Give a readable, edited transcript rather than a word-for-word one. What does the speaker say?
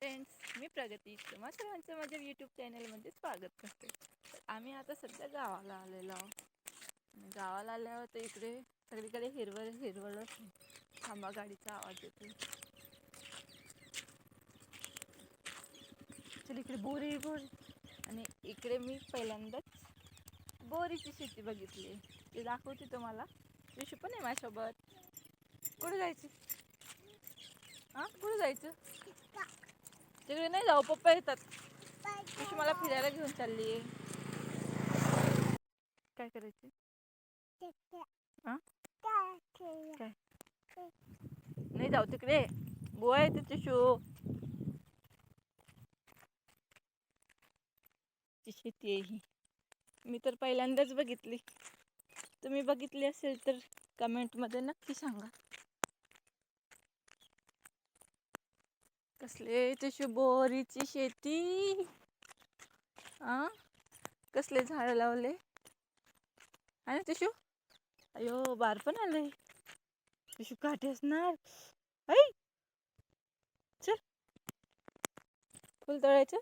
Friends, मी प्रगती तुम्हा सर्वांचं माझ्या यूट्यूब चॅनलमध्ये स्वागत करते. तर आम्ही आता सध्या गावाला आलेलो आहोत. गावाला आल्यावर तर इकडे सगळीकडे हिरवळ हिरवळच. थांबा, गाडीचा आवाज येतो. चल, इकडे बोरी बोरी. आणि इकडे मी पहिल्यांदाच बोरीची शेती बघितली. ते दाखवते तुम्हाला. विशू पण आहे माझ्यासोबत. कुठे जायचं? हां, कुठे जायचं? तिकडे नाही जाऊ, पप्पा येतात. विशू मला फिरायला घेऊन चालली आहे. काय करायचं? हां, काय नाही जाऊ तिकडे. बुवा येते तिशू. ती शेती आहे ही. मी तर पहिल्यांदाच बघितली. तुम्ही बघितली असेल तर कमेंटमध्ये नक्की सांगा. कसले तिशू बोरीची शेती. आ, कसले झाड लावले आणि तिशू. अयो, बार पण आलंय. तिशू काठी असणार. ऐ, चल, फुल तोडायचं.